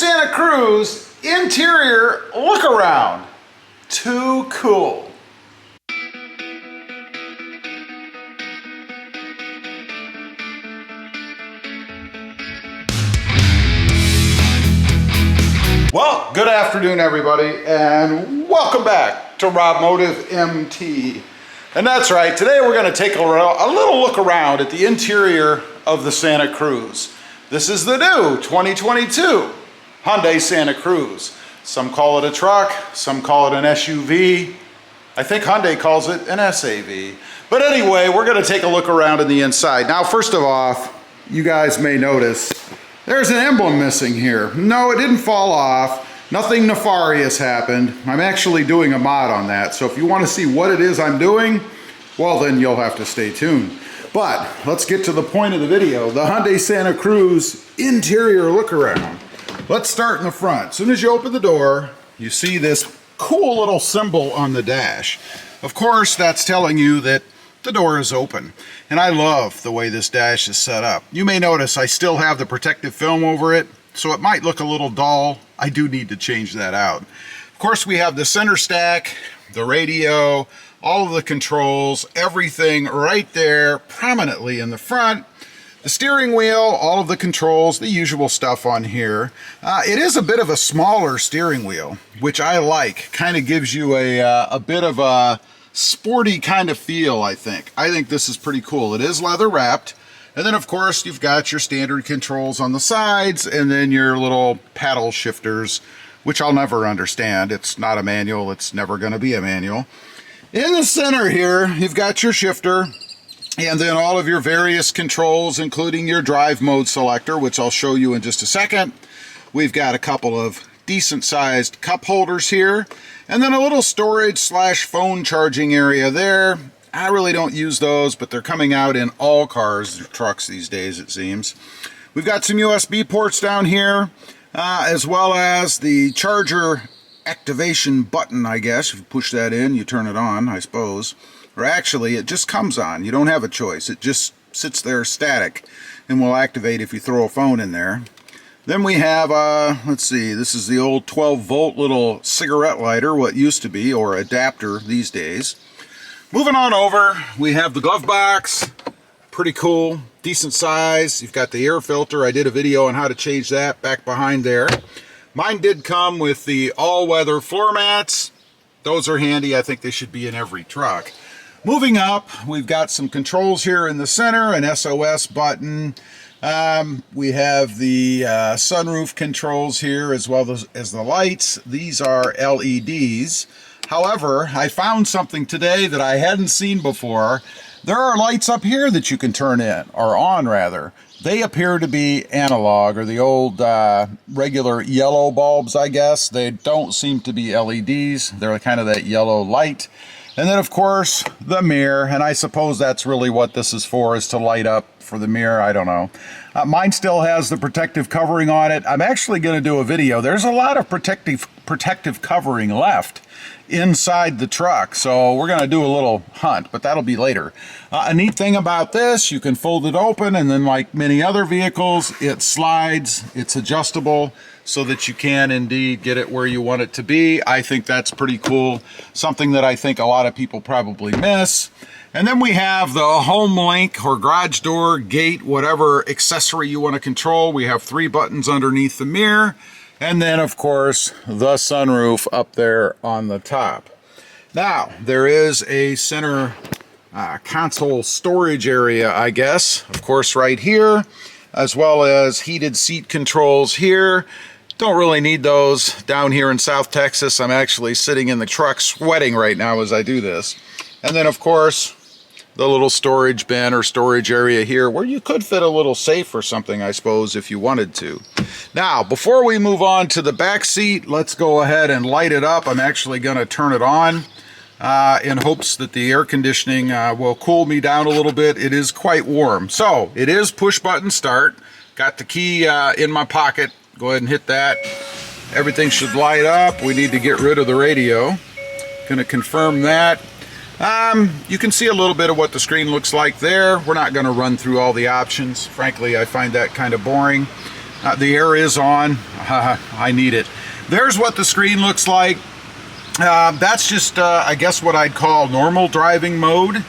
Santa Cruz interior look around. Too cool. Well, good afternoon everybody, and welcome back to Rob Motive MT. And that's right, today we're going to take a little look around at the interior of the Santa Cruz. This is the new 2022 Hyundai Santa Cruz. Some call it a truck, some call it an SUV. I think Hyundai calls it an SAV. But anyway, we're going to take a look around in the inside. Now, first of all, you guys may notice there's an emblem missing here. No, it didn't fall off. Nothing nefarious happened. I'm actually doing a mod on that. So if you want to see what it is I'm doing, well, then you'll have to stay tuned. But let's get to the point of the video. The Hyundai Santa Cruz interior look around. Let's start in the front. As soon as you open the door, you see this cool little symbol on the dash. Of course, that's telling you that the door is open. And I love the way this dash is set up. You may notice I still have the protective film over it, so it might look a little dull. I do need to change that out. Of course, we have the center stack, the radio, all of the controls, everything right there prominently in the front. The steering wheel, all of the controls, the usual stuff on here. It is a bit of a smaller steering wheel, which I like. Kind of gives you a bit of a sporty kind of feel, I think. I think this is pretty cool. It is leather wrapped. And then, of course, you've got your standard controls on the sides and then your little paddle shifters, which I'll never understand. It's not a manual. It's never going to be a manual. In the center here, you've got your shifter and then all of your various controls, including your drive mode selector, which I'll show you in just a second. We've got a couple of decent sized cup holders here and then a little storage / phone charging area there. I really don't use those, but they're coming out in all cars or trucks these days, it seems. We've got some USB ports down here, as well as the charger activation button, I guess. If you push that in, you turn it on, I suppose. Or actually, it just comes on. You don't have a choice. It just sits there static and will activate if you throw a phone in there. Then we have, let's see, this is the old 12-volt little cigarette lighter, what used to be, or adapter these days. Moving on over, we have the glove box. Pretty cool, decent size. You've got the air filter. I did a video on how to change that back behind there. Mine did come with the all-weather floor mats. Those are handy. I think they should be in every truck. Moving up, we've got some controls here in the center, an SOS button. We have the sunroof controls here as well as the lights. These are LEDs. However, I found something today that I hadn't seen before. There are lights up here that you can turn in, or on rather. They appear to be analog, or the old regular yellow bulbs, I guess. They don't seem to be LEDs. They're kind of that yellow light. And then, of course, the mirror, and I suppose that's really what this is for, is to light up for the mirror. I don't know. Mine still has the protective covering on it. I'm actually going to do a video. There's a lot of protective covering left inside the truck, so we're going to do a little hunt, but that'll be later. A neat thing about this, you can fold it open, and then like many other vehicles, it slides, it's adjustable, so that you can indeed get it where you want it to be. I think that's pretty cool, something that I think a lot of people probably miss. And then we have the home link or garage door, gate, whatever accessory you want to control. We have 3 buttons underneath the mirror. And then, of course, the sunroof up there on the top. Now, there is a center console storage area, I guess, of course, right here, as well as heated seat controls here. Don't really need those down here in South Texas. I'm actually sitting in the truck sweating right now as I do this. And then, of course, the little storage bin or storage area here where you could fit a little safe or something, I suppose, if you wanted to. Now, before we move on to the back seat, let's go ahead and light it up. I'm actually going to turn it on in hopes that the air conditioning will cool me down a little bit. It is quite warm. So, it is push button start. Got the key in my pocket. Go ahead and hit that. Everything should light up. We need to get rid of the radio. Going to confirm that. You can see a little bit of what the screen looks like there. We're not going to run through all the options. Frankly, I find that kind of boring. The air is on. I need it. There's what the screen looks like. That's just, I guess, what I'd call normal driving mode.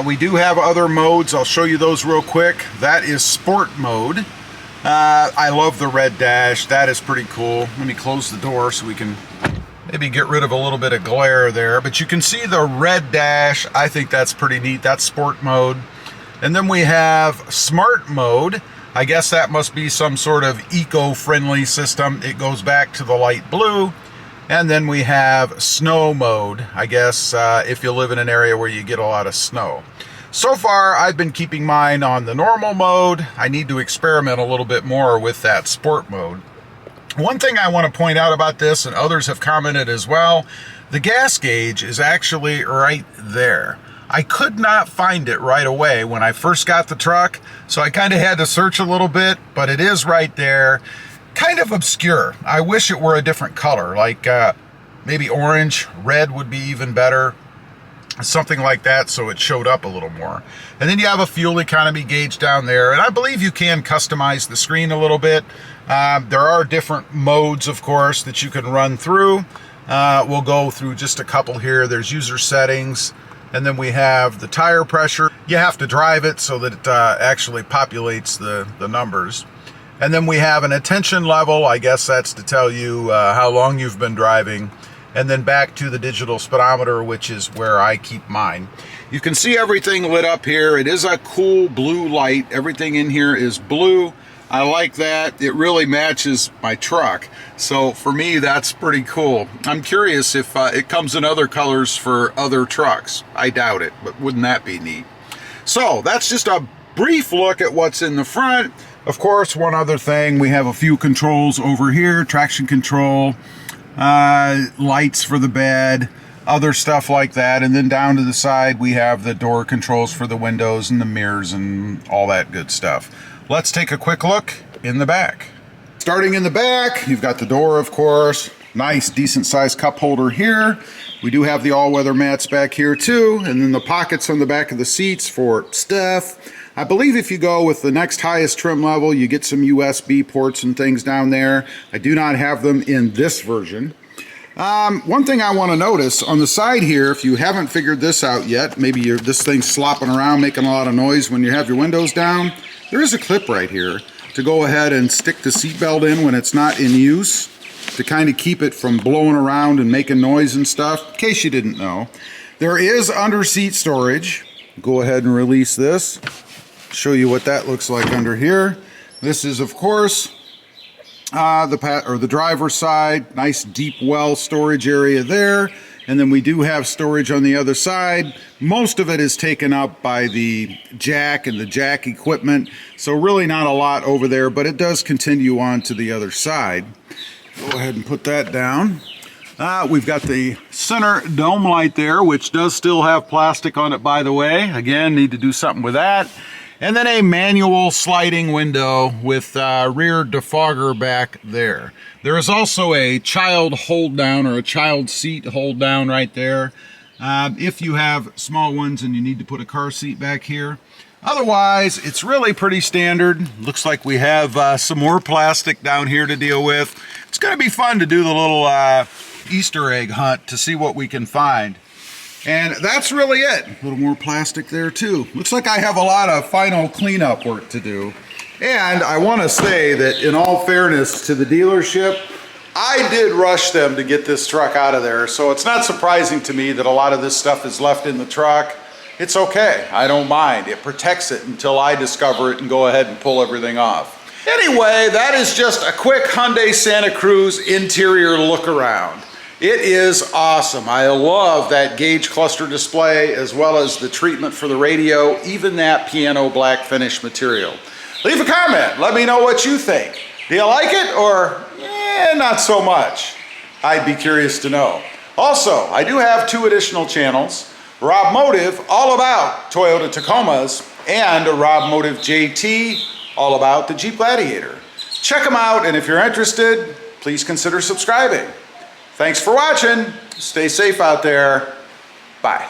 We do have other modes. I'll show you those real quick. That is sport mode. I love the red dash. That is pretty cool. Let me close the door so we can maybe get rid of a little bit of glare there. But you can see the red dash. I think that's pretty neat. That's sport mode. And then we have smart mode. I guess that must be some sort of eco-friendly system. It goes back to the light blue. And then we have snow mode. I guess if you live in an area where you get a lot of snow. So far, I've been keeping mine on the normal mode. I need to experiment a little bit more with that sport mode. One thing I want to point out about this, and others have commented as well, the gas gauge is actually right there. I could not find it right away when I first got the truck, so I kind of had to search a little bit, but it is right there. Kind of obscure. I wish it were a different color, like maybe orange, red would be even better, something like that, so it showed up a little more. And then you have a fuel economy gauge down there, and I believe you can customize the screen a little bit. There are different modes, of course, that you can run through. We'll go through just a couple here. There's user settings. And then we have the tire pressure. You have to drive it so that it actually populates the numbers. And then we have an attention level. I guess that's to tell you how long you've been driving. And then back to the digital speedometer, which is where I keep mine. You can see everything lit up here. It is a cool blue light. Everything in here is blue. I like that. It really matches my truck. So for me, that's pretty cool. I'm curious if it comes in other colors for other trucks. I doubt it, but wouldn't that be neat? So that's just a brief look at what's in the front. Of course, one other thing, we have a few controls over here, traction control, lights for the bed, other stuff like that. And then down to the side, we have the door controls for the windows and the mirrors and all that good stuff. Let's take a quick look in the back. Starting in the back, you've got the door, of course. Nice, decent sized cup holder here. We do have the all-weather mats back here too, and then the pockets on the back of the seats for stuff. I believe if you go with the next highest trim level, you get some USB ports and things down there. I do not have them in this version. One thing I want to notice on the side here, if you haven't figured this out yet, maybe this thing's slopping around, making a lot of noise when you have your windows down, there is a clip right here to go ahead and stick the seatbelt in when it's not in use, to kind of keep it from blowing around and making noise and stuff, in case you didn't know. There is under seat storage. Go ahead and release this. Show you what that looks like under here. This is, of course, the driver's side. Nice deep well storage area there. And then we do have storage on the other side. Most of it is taken up by the jack and the jack equipment. So really not a lot over there, but it does continue on to the other side. Go ahead and put that down. We've got the center dome light there, which does still have plastic on it, by the way. Again, need to do something with that. And then a manual sliding window with rear defogger back there. There is also a child hold down, or a child seat hold down right there. If you have small ones and you need to put a car seat back here. Otherwise, it's really pretty standard. Looks like we have some more plastic down here to deal with. It's going to be fun to do the little Easter egg hunt to see what we can find. And that's really it. A little more plastic there too. Looks like I have a lot of final cleanup work to do. And I want to say that in all fairness to the dealership, I did rush them to get this truck out of there. So it's not surprising to me that a lot of this stuff is left in the truck. It's okay, I don't mind. It protects it until I discover it and go ahead and pull everything off. Anyway, that is just a quick Hyundai Santa Cruz interior look around. It is awesome. I love that gauge cluster display as well as the treatment for the radio, even that piano black finish material. Leave a comment, let me know what you think. Do you like it or not so much? I'd be curious to know. Also, I do have 2 additional channels. Rob Motive, all about Toyota Tacomas, and Rob Motive JT, all about the Jeep Gladiator. Check them out, and if you're interested, please consider subscribing. Thanks for watching. Stay safe out there. Bye.